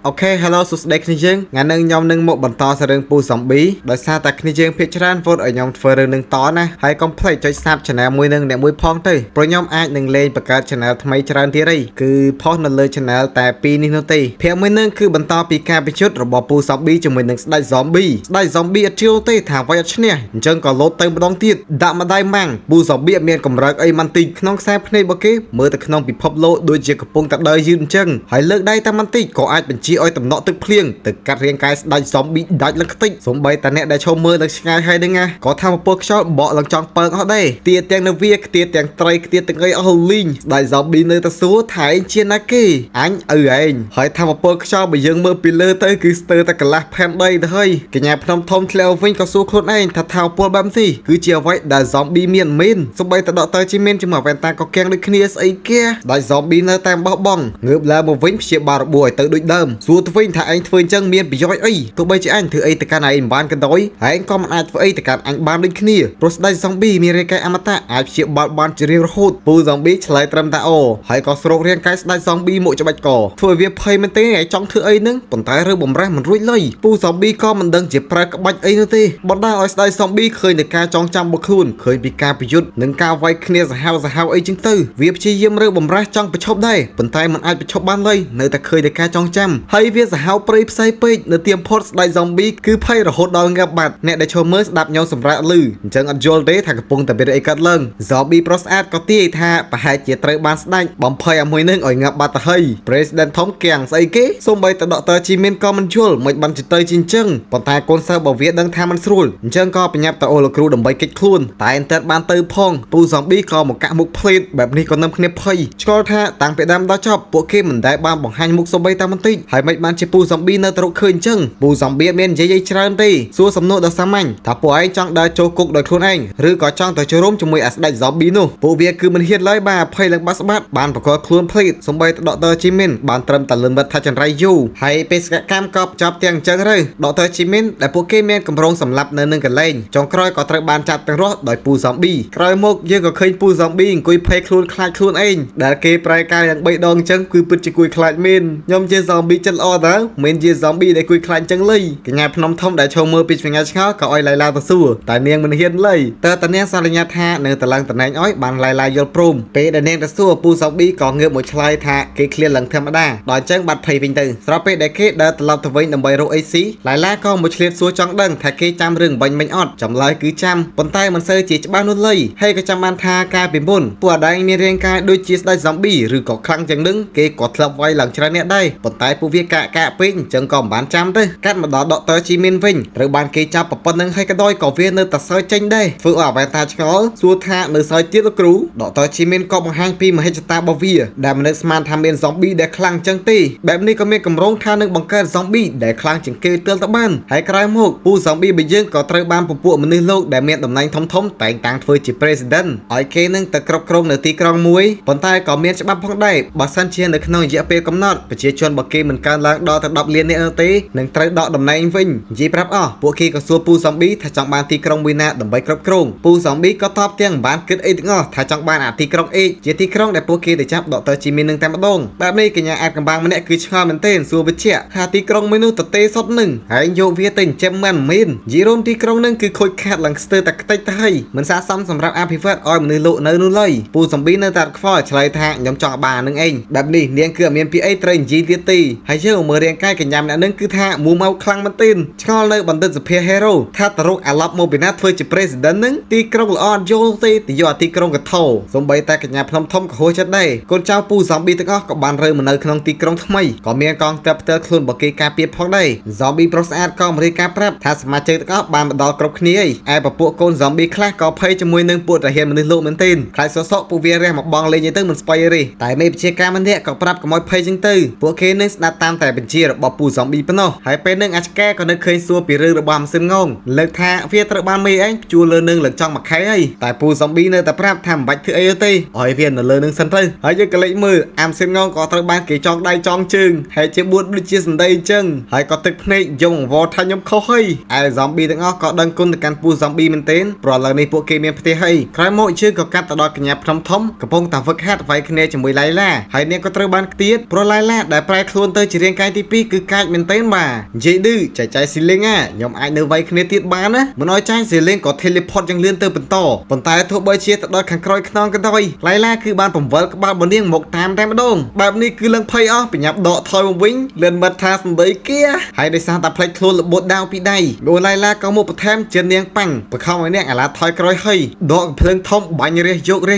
Okay, hello សួស្តីគ្នាយើងថ្ងៃនេះខ្ញុំនឹងមកបន្តសរឿងពូ zombie ដោយសារតែគ្នាយើងភាគច្រើនវត្តឲ្យខ្ញុំធ្វើរឿងនឹងតណាហើយកុំភ្លេចចុច Sub Channel មួយនឹងអ្នកមួយផងទៅព្រោះខ្ញុំអាចនឹងលេងបង្កើត Channel ថ្មីច្រើនទៀតហើយគឺផុសនៅលើ Channel តែ2នេះនោះទេភាគមួយនឹងគឺបន្តពីការបញ្ជូតរបស់ពូ zombie ជាមួយនឹងស្ដេច zombie ស្ដេច zombie អត់ជឿទេថាវាយអត់ឈ្នះអញ្ចឹងក៏លោតទៅម្ដងទៀតដាក់ម្ដាយម៉ាំងពូ zombie អត់មានកម្រើកអីមិនតិចក្នុងខ្សែភ្នែករបស់គេមើលទៅក្នុងពិភពលោកដូចជាកំពុងតែដើរយឺតអញ្ចឹងហើយលើកដៃតែមិនតិចក៏អាចបញ្ជាឲ្យតំណក់ទឹកភ្លៀងទៅកាត់រាងកាយស្ដេច zombie ដាច់ឡើងខ្ទេចសំបីតាអ្នកដែលឈប់មើលដល់ឆ្ងាយហើយហ្នឹងណាក៏ថាមកពុលខ្យល់បកឡើងចង់ពើងអស់ដែរទាទាំងនៅវាខ្ទាទាំងត្រីខ្ទាទាំងអីអស់លីងស្ដេច zombie នៅតែសួរថាឯងជាណាគេអញឪឯងហើយថាមកពុលខ្យល់បើយើងមើលពីលើទៅគឺស្ទើរតែកន្លះផែនដីទៅហើយកញ្ញាភ្នំធំធ្លាក់វិញក៏សួរខ្លួនឯងថាថាពុលបែបនេះគឺជាអ្វីដែល zombie មានមែនសំបីតែដកតើជាមានជាមួយវ៉ែនតាក៏កៀងដូចគ្នាស្អីគេស្ដេច zombie នៅតែបោះបង់ងើបឡើងមកវិញព្យាបាលរបួសឲ្យទៅដូចដើមសួរទៅវិញថាឯងធ្វើអញ្ចឹងមានប្រយោជន៍អីទោះបីជាអញធ្វើអីទៅកាន់ឯងមិនបានក៏ដោយហើយឯងក៏មិនអាចធ្វើអីទៅកាន់អញបានដូចគ្នាព្រោះស្ដេច zombie មានរាងកាយអមតៈអាចព្យាបាលបានជារៀងរហូតពូ zombie ឆ្លើយត្រឹមតែអូហើយក៏ស្រោករាងកាយស្ដេច zombie មកច្បាច់កធ្វើវាភ័យមែនទេឯងចង់ធ្វើអីនឹងប៉ុន្តែរើបំរះមិនរួចឡើយពូ zombie ក៏មិនដឹងជាប្រើក្បាច់អីនោះទេបណ្ដាឲ្យស្ដេច zombie ឃើញតែការចងចាំរបស់ខ្លួនឃើញពីការប្រយុទ្ធនិងការវាយគ្នាសាហាវអីចឹងទៅវាព្យាយាមរើបំរះចង់ប្រឈប់ដែរប៉ុន្តែមិនអាចប្រឈប់បានឡើយនៅតែឃើញតែការចងចាំហើយវាសាហាវព្រៃផ្សៃពេកនៅទៀមផុតស្ដេច zombie គឺភ័យរហូតដល់ងាប់បាត់អ្នកដែលឈរមើលស្ដាប់ញោមសម្រាប់ឮអញ្ចឹងអត់យល់ទេថាកំពុងតែមានអីកើតឡើង zombie ប្រុសស្អាតក៏ទាយថាប្រហែលជាត្រូវបានស្ដេចបំភ័យឲ្យមួយនឹងឲ្យងាប់បាត់ទៅហើយ President ធំកៀងស្អីគេសូម្បីតែដកតើជីមានក៏មិនយល់មិនបានទៅជាអញ្ចឹងប៉ុន្តែកូនសិស្សរបស់វាដឹងថាមិនស្រួលអញ្ចឹងក៏ប្រញាប់ទៅអូលោកគ្រូដើម្បីគេចខ្លួនតែអន្តិតបានទៅផងពូ zombie ក៏មកកាក់មុខភ្លេតបែបនេះក៏នឹមគ្នាភ័យឆ្ងល់ថាតាំងពីដើមដល់ចប់ពួកគេមិនដែលបានបង្ហាញមុខសូម្បីតែបន្តិចហើយមិនបានជាពូ zombie នៅតែរកឃើញអញ្ចឹងពូ zombie មាននិយាយច្រើនទេសួរសំណួរដ៏សាមញ្ញថាពួកឯងចង់ដើរចូលគុកដោយខ្លួនឯងឬក៏ចង់ទៅចូលរួមជាមួយអាស្ដេច zombie នោះពួកវាគឺមិនហ៊ានឡើយបាទភ័យឡើងបាត់ស្បាត់បានប្រកល់ខ្លួនភ្លេតសំបីតែដកតើជីមីនបានត្រឹមតែលឹមមិត្តថាចន្ទ្រៃយូហើយបេសកកម្មក៏ចាប់ទាំងអញ្ចឹងទៅដកតើជីមីនដែលពួកគេមានកម្រងសម្លាប់នៅនឹងកន្លែងចុងក្រោយក៏ត្រូវបានចាប់ទាំងរស់ដោយពូ zombie ក្រោយមកយើងក៏ឃើញពូ zombie អង្គុយភ័យខ្លួនខ្លាចខ្លួនឯងដែលគេប្រែកាយយ៉ាង3ដងអញ្ចឹងគឺពិតជាគួយខ្លាចមែនខ្ញុំជា zombie ចិត្តល្អតើមិនជា zombie ដែលគួយខ្លាចអញ្ចឹងឡើយកញ្ញាភ្នំធំដែលឈរមើលពីឆ្ងាយឆ្ងល់ក៏ឲ្យឡៃឡាទៅសួរតែនាងមិនហ៊ានឡើយតើតានាងសន្យាថានឹងតឡើងតំណែងឲ្យបានឡៃឡាយល់ព្រមពេលដែលនាងទៅសួរពូ zombie ក៏ងើបមកឆ្លើយថាគេឃ្លានឡើងធម្មតាដល់អញ្ចឹងបាត់ភ័យវិញទៅស្របពេលដែលគេដើរត្រឡប់ទៅវិញដើម្បីរកអីស៊ីឡៃឡាក៏មកឆ្លៀតសួរចង់ដឹងថាគេចាំរឿងបាញ់មិញអត់ចម្លើយគឺចាំប៉ុន្តែមិនសូវជាច្បាស់នោះឡើយហើយក៏ចាំបានថាការពីមុនពួកអដែងមានរាងកាយដូចជាស្ដេច zombie ឬក៏ខ្លាំងជាងនឹងគេក៏ធ្លាប់វាយឡើងច្រើនអ្នកដែរប៉ុន្តែពួកវាកាក់ពេកអញ្ចឹងក៏មិនបានចាំទៅកាត់មកដល់ដកតើជីមីនវិញត្រូវបានគេចាប់ប៉ុណ្្នឹងហើយក៏ដោយក៏វានៅតែសើចចេញដែរធ្វើឲ្យអវតារឆ្ងល់សួរថានៅសើចទៀតលោកគ្រូដកតើជីមីនក៏បង្ហាញពីមហិច្ឆតារបស់វាដែលមនុស្សស្មានថាមាន zombie ដែលខ្លាំងអញ្ចឹងទេបែបនេះក៏មានកម្រងថានឹងបង្កើត zombie ដែលខ្លាំងជាងគេទើបទៅបានហើយក្រោយមកពូ zombie របស់យើងក៏ត្រូវបានពពួកមនុស្សលោកដែលមានតំណែងធំតែងតាំងធ្វើជា president ឲ្យគេនឹងទៅគ្រប់គ្រងនៅទីក្រុងមួយប៉ុន្តែក៏មានច្បាប់ផងដែរបើសិនជានៅក្នុងរយៈពេលកំណត់ប្រជាជនរបស់គេមិនកើនឡើងដល់ទៅ10លាននាក់ទេនឹងត្រូវដកតំណែងវិញនិយាយប្រាប់អស់ពួកគេក៏សួរពូ zombie ថាចង់បានទីក្រុងមួយណាដើម្បីគ្រប់គ្រងពូ zombie ក៏តបទាំងមិនបានគិតអីទាំងអស់ថាចង់បានអាទីក្រុង H ជាទីក្រុងដែលពួកគេទៅចាប់ដកតើជីមីននឹងតែម្ដងបែបនេះកញ្ញាអាចកំបាំងម្នាក់គឺឆ្ងល់មែនទែនសួរវិជ្ជៈថាទីក្រុងមួយនោះតទេសុតនឹងហើយយកវាទៅចិញ្ចឹមមិនមែននិយាយរួមទីក្រុងនឹងគឺខូចខាតឡើងស្ទើរតែខ្ទេចទៅហើយមិនស័ក្តិសមសម្រាប់អភិវឌ្ឍឲ្យមនុស្សលោកនៅនោះឡើយពូ zombie នៅតែខ្វល់ឆ្លើយថាខ្ញុំចង់បាននឹងឯងបែបនេះនាងគឺអត់មានពីអីត្រូវនិយាយទៀតទេហើយយើងមើលរាងកាយកញ្ញាម្នាក់នឹងគឺថាមួម៉ៅខ្លាំងមែនទែនឆ្ងល់នៅបណ្ឌិតសភា hero ថាតរកអាឡប់មកពីណាធ្វើជា president នឹងទីក្រុងល្អអត់យល់ទេទៅយកអាទីក្រុងកថោសំបីតែកញ្ញាភ្នំធំក៏ហួសចិត្តដែរកូនចៅពូ zombie ទាំងអស់ក៏បានរើមកនៅក្នុងទីក្រុងថ្មីក៏មានកងទ័ពផ្ទាល់ខ្លួនរបស់គេការពារផងដែរ zombie ប្រុសស្អាតក៏មករាយការណ៍ប្រាប់ថាសមាជិកទាំងអស់បានមកដល់គ្រប់គ្នាហើយឯពពួកកូន zombie ខ្លះក៏ភ័យជាមួយនឹងពួកតាហ៊ានមនុស្សលោកមែនទែនខ្លាចសសក់ពួកវារះមកបងលេងទៅមិនស្បៃទេតែមេបញ្ជាការម្នាក់ក៏ប្រាប់កុំឲ្យភ័យចឹងទៅពួកគេនឹងស្ដាប់តាមតែបញ្ជារបស់ពូ zombie ប៉ុណ្ណោះហើយពេលនឹងអាឆ្កែក៏នៅឃើញសួរពីរឿងរបស់ម៉ាស៊ីនងងលើកថាវាត្រូវបានមេឯងជួលលើនឹងលើកចង់មួយខែហើយតែពូ zombie នៅតែប្រាប់ថាមិនបាច់ធ្វើអីទេឲ្យវានៅលើនឹងសិនទៅហើយយើងក៏លេចមើលអាម៉ាស៊ីនងងក៏ត្រូវបានគេចងដៃចងជើងហើយជាបួតដូចជាសម្ដីអញ្ចឹងហើយក៏ទឹកភ្នែកយងអង្វរថាខ្ញុំខុសហើយឯ zombie ទាំងអស់ក៏ដឹងគុណទៅកាន់ពូ zombie មែនទែនព្រោះឥឡូវនេះពួកគេមានផ្ទះហើយក្រោយមកជើងក៏កាត់ទៅដល់កញ្ញាភ្នំធំកំពុងតែវឹកហាត់វាយគ្នាជាមួយឡៃឡាហើយនាងក៏ត្រូវបានខ្ទាតព្រោះឡៃឡាដែលប្រែខ្លួនទៅ ជារាងកាយទី2គឺកាចមែនទែនបាទនិយាយឌឺចែកចាយស៊ីលីងខ្ញុំអាចនៅវាយគ្នាទៀតបានណាមិនអោយចាញ់ស៊ីលីងក៏ teleport យ៉ាងលឿនទៅបន្តប៉ុន្តែទោះបីជាទៅដល់ខាងក្រោយខ្នងក៏ដោយឡៃឡាគឺបានបង្វិលក្បាលបនាងមកតាមតែម្ដងបែបនេះគឺឡើងភ័យអស់បញ្ញាប់ដកថយមកវិញលឿនមិត្តថាសំដីគាហើយដោយសារតែផ្លេចខ្លួនលបូតដាវពីដៃលោកឡៃឡាក៏មកបន្ថែមជានាងប៉ាំងបខំឲ្យនាងអាឡាថយក្រោយហើយដកភ្លើងធំបាញ់រះយកនិ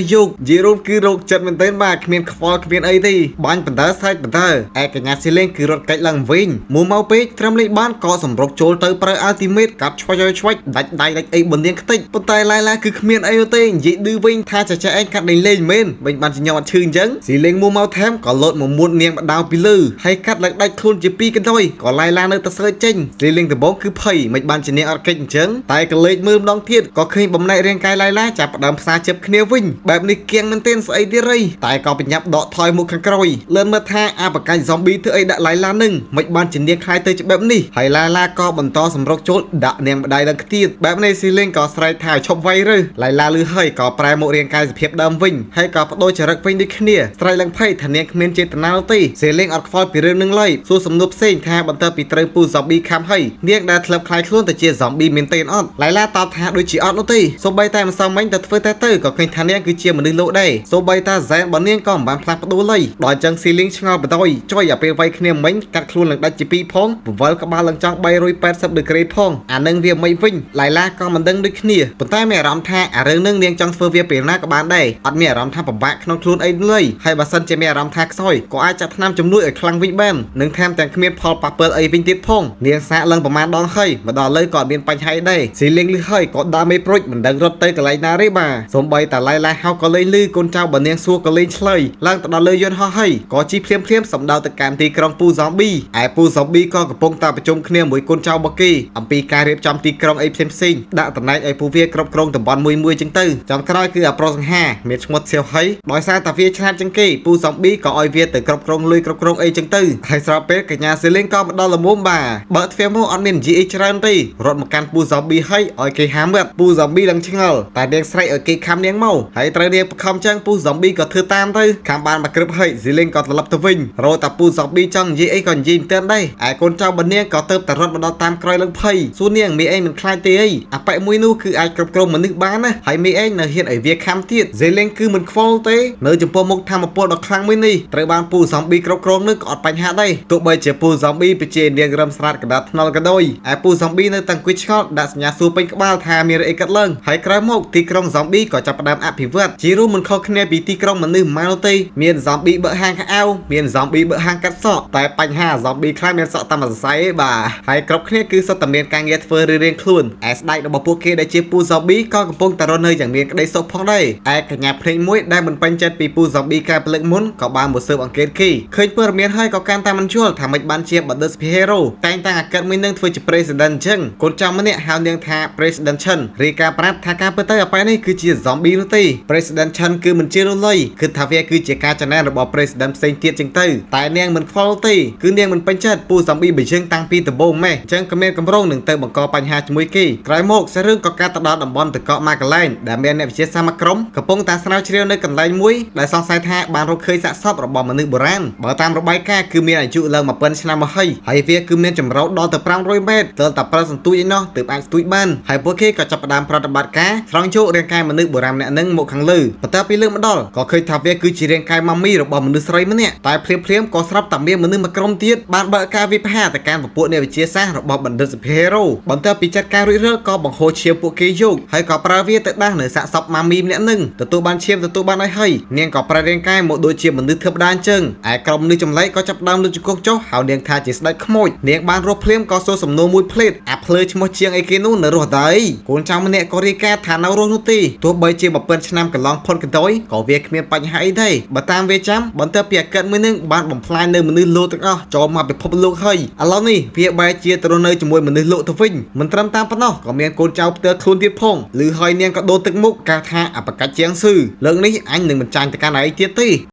យាយរួមគឺរោគចិត្តមែនទែនបាទគ្មានខ្វល់គ្មានអីទេបាញ់បណ្ដើស្រែកបណ្ដើឯកញ្ញាស៊ីលេងគឺរត់កាច់ឡើងវិញមួមកពេកត្រឹមលេខបានក៏សម្រុកចូលទៅប្រើអាល់ទីមេតកាត់ឆ្វាច់ដាច់ដៃដាច់អីបននាងខ្ទេចប៉ុន្តែឡៃឡាគឺគ្មានអីទេនិយាយឌឺវិញថាចាឯងកាត់ដេញលេងមែនវិញបានជាខ្ញុំអត់ឈឺអញ្ចឹងស៊ីលេងមួមកថែមក៏លោតមកមួតនាងបដាវពីលើហើយកាត់ឡើងដាច់ខ្លួនជាពីរកណ្ដោយក៏ឡៃឡានៅតែស្រើចេញស៊ីលេងដំបងគឺភ័យមិនបានជានាងអត់កិច្ចអញ្ចឹងតែក៏លេចមើលម្ដងទៀតក៏ឃើញបំណែករាងកាយឡៃឡាចាប់ផ្ដើមផ្សារជិបគ្នាវិញបែបនេះគៀងមែនទែនស្អីទៀតរីតែក៏បញ្ញាប់ដកថយមកខាងក្រោយលឿនមើលថាអាបកាច់ zombie ធ្វើអីដាក់ឡៃឡានឹងមិនបានជានាងខ្លាយទៅជាបែបនេះហើយឡៃឡាក៏បន្តសម្រុកចូលដាក់នាងម្ដាយឡើងខ្ទៀតបែបនេះស៊ីលេងក៏ស្រែកថាឈប់វាយរើឡៃឡាលឺហើយក៏ប្រែមករាងកាយសភាពដើមវិញហើយក៏បដូរចរិតវិញដូចគ្នាស្រែកឡើងភ័យថានាងគ្មានចេតនាទេស៊ីលេងអត់ខ្វល់ពីរឿងនឹងឡើយសួរសំណួរផ្សេងថាបន្ទាប់ពីត្រូវពូ zombie ខំហើយនាងដែលធ្លាប់ខ្លាយខ្លួនទៅជា zombie មែនទេអត់ឡៃឡាតបថាដូចជាអត់នោះទេសូម្បីតែម្សិលមិញទៅធ្វើតែទៅក៏ឃើញថានាងគឺជាមនុស្សលោកដែរសូម្បីតែហ្សែនរបស់នាងក៏មិនបានផ្លាស់ប្ដូរឡើយដល់អញ្ចឹងស៊ីលីងឆ្ងល់បដ យចុយអាពេលវាយគ្នាមិញកាត់ខ្លួនឡើងដាច់ជាពីរផងបង្វិលក្បាលឡើងចង់380ដឺក្រេផងអានឹងវាមិនវិញឡៃឡាក៏មិនដឹងដូចគ្នាប៉ុន្តែមានអារម្មណ៍ថាអារឿងនឹងនាងចង់ធ្វើវាពេលណាក៏បានដែរអត់មានអារម្មណ៍ថាពិបាកក្នុងខ្លួនអីឡើយហើយបើសិនជាមានអារម្មណ៍ថាខ្សោយក៏អាចចាត់ថ្នាំជំនួយឲ្យខ្លាំងវិញបាននឹងថែមទាំងគ្មានផលប៉ះពាល់អីវិញទៀតផងនាងសាកឡើងប្រមាណដងហើយមកដល់លើក៏អត់មានបញ្ហាដែរស៊ីលីងលឺហើយក៏ដើរមេប្រូចមិនដឹងរត់ទៅកន្លែងណាទេបាទសូម្បីតែឡៃឡាហៅក៏លេងលឺកូនចៅបើនាងសួរក៏លេងឆ្លើយឡើងទៅដល់លើយន្តហោះហើយក៏ជីភ្លាមសម្ដៅទៅកាន់ទីក្រុងពូ zombie ឯពូ zombie ក៏កំពុងតែប្រជុំគ្នាមួយកូនចៅរបស់គេអំពីការរៀបចំទីក្រុងអីផ្សេងដាក់តំណែងឲ្យពូវាគ្រប់គ្រងតំបន់មួយចឹងទៅចំក្រោយគឺអាប្រុសសង្ហាមានឈ្មោះសៀវហៃដោយសារតែវាឆ្លាតជាងគេពូ zombie ក៏ឲ្យវាទៅគ្រប់គ្រងលុយគ្រប់គ្រងអីចឹងទៅហើយស្រាប់ពេលកញ្ញាសេលីងក៏មកដល់លំមុំបាទបើទ្វារមកអត់មាននិយាយអីច្រើនទេរត់មកកាន់ពូ zombie ហើយឲ្យគេហាមវាពូ zombie ឡើងឆ្ងល់តែនាងស្រែកឲ្យគេខំនាងមកហើយត្រូវនាងបខំចឹងពូ zombie ក៏ធ្វើតាមទៅខំបានមកក្រឹបហើយសេលីងក៏ត្រឡប់ទៅវិញរកតែពូ zombie ចង់និយាយអីក៏និយាយមិនទាន់ដែរឯកូនចៅបនាងក៏ទៅតែរត់មកដល់តាមក្រោយឡើងភ័យសួរនាងមីអេងមិនខ្លាចទេអីអាប៉ែមួយនោះគឺអាចគ្រប់គ្រងមនុស្សបានណាហើយមីអេងនៅហ៊ានឲ្យវាខំទៀតសេលីងគឺមិនខ្វល់ទេនៅចំពោះមុខធម្មពលដ៏ខ្លាំងមួយនេះត្រូវបានពូ zombie គ្រប់គ្រងនឹងក៏អត់បញ្ហាដែរទោះបីជាពូ zombie បជានាងរឹមស្រាតកណ្ដាលថ្នល់ក៏ដោយឯពូ zombie នៅតែអង្គុយឆ្ងល់ដាក់សញ្ញាសួរពេញក្បាលថាមានអីកាត់ឡើងហើយក្រោយមកទីក្រុង zombie ក៏ចាប់ផ្ដើមអភិវឌ្ឍជារួមមិនខុសគ្នាពីទីក្រុងមនុស្សម៉ាល់ទេមាន zombie បើកហាងខោអាវមាន zombie បើកហាងកាត់សក់តែបញ្ហា zombie ខ្លះមានសក់តែមួយសរសៃឯបាទហើយគ្រប់គ្នាគឺសុទ្ធតែមានការងារធ្វើរៀងៗខ្លួនឯស្ដេចរបស់ពួកគេដែលជាពូ zombie ក៏កំពុងតែរស់នៅយ៉ាងមានក្តីសុខផងដែរឯកញ្ញាភ្នែកមួយដែលមិនពេញចិត្តពីពូ zombie កាលព្រលឹកមុនក៏បានមកស៊ើបអង្កេតគេឃើញព័ត៌មានហើយក៏កាន់តែមិនយល់ថាមិនបានជាបដិសភីហេរ៉ូតែងតាំងអាកាត់មួយនឹងធ្វើជា president អញ្ចឹងកូនចៅម្នាក់ហៅនាងថា president Chen រីកាប្រាប់ថាការពិតទៅអាប៉ែនេះគឺជា zombie នោះទេ president Chen គឺមិនជានោះឡើយគឺថាវាគឺជាការចំណានរបស់ president ផ្សេងទៀតចឹងទៅតែនាងមិនខ្វល់ទេគឺនាងមិនពេញចិត្តពូ zombie បើយើងតាំងពីដំបូងម៉េះអញ្ចឹងក៏មានកម្រងនឹងទៅបង្កបញ្ហាជាមួយគេក្រោយមកសាររឿងក៏កាត់ទៅដល់តំបន់ទឹកកកម៉ាកឡែនដែលមានអ្នកវិទ្យាសាស្ត្រមួយក្រុមកំពុងតែស្រាវជ្រាវនៅកន្លែងមួយដែលសង្ស័យថាបានរកឃើញសាកសពរបស់មនុស្សបុរាណបើតាមរបាយការណ៍គឺមានអាយុឡើង1000ឆ្នាំមកហើយវាគឺមានចម្រោតដល់ទៅ500ម៉ែត្រទើបតែប្រើសន្ទូចឯណោះទើបអាចស្ទូចបានហើយពួកគេក៏ចាប់ផ្ដើមប្រតិបត្តិការស្រង់យករាងកាយមនុស្សបុរាណម្នាក់នឹងមកខាងលើបន្ទាប់ពីលើកមកដល់ក៏ឃើញថាវាគឺជារាងកាយម៉ាមីរបស់មនុស្សស្រីម្នាក់តែភ្លាមក៏ស្រាប់តែមានមនុស្សមួយក្រុមទៀតបានបើកការវិភាគទៅកាន់ពពួកអ្នកវិទ្យាសាស្ត្ររបស់បណ្ឌិតសុភារ៉ូបន្ទាប់ពីចាត់ការរួចរាល់ក៏បង្ហូរឈាមពួកគេយកហើយក៏ប្រើវាទៅដាស់នៅសាកសពម៉ាមីម្នាក់នឹងទទួលបានឈាមទទួលបានហើយនាងក៏ប្រើរាងកាយមកដូចជាមនុស្សធម្មតាអញ្ចឹងឯក្រុមនេះចម្លែកក៏ចាប់ដើមលុចជង្គង់ចុះហៅនាងថាជាស្ដេចខ្មោចនាងបានរស់ភ្លាមក៏សួរសំណួរមួយភ្លេតអាភ្លើឈ្មោះជាងអីគេនោះនៅរស់ដែរកូនចៅម្នាក់ក៏រាយការណ៍ថានៅរស់នោះទេទោះបីជា1000ឆ្នាំកន្លងផុតក៏ដោយក៏វាគ្មានបញ្ហាអីដែរបើតាមវាចាំបន្ទាប់ពីអាកាត់មួយនឹងបានបំផ្លាញនៅមនុស្សលោកទាំងអស់ចូលមកពិភពលោកហើយឥឡូវនេះវាបែរជាទៅរស់នៅជាមួយមនុស្សលោកទៅវិញមិនត្រឹមតាមប៉ុណ្ណោះក៏មានកូនចៅផ្ទាល់ខ្លួនទៀតផងឬហើយនាងក៏ដូរទឹកមុខកាថាអបកាច់ជាងស៊ឺលើកនេះអញនឹងមិនចាញ់ទៅកាន់ឯងទៀតទេ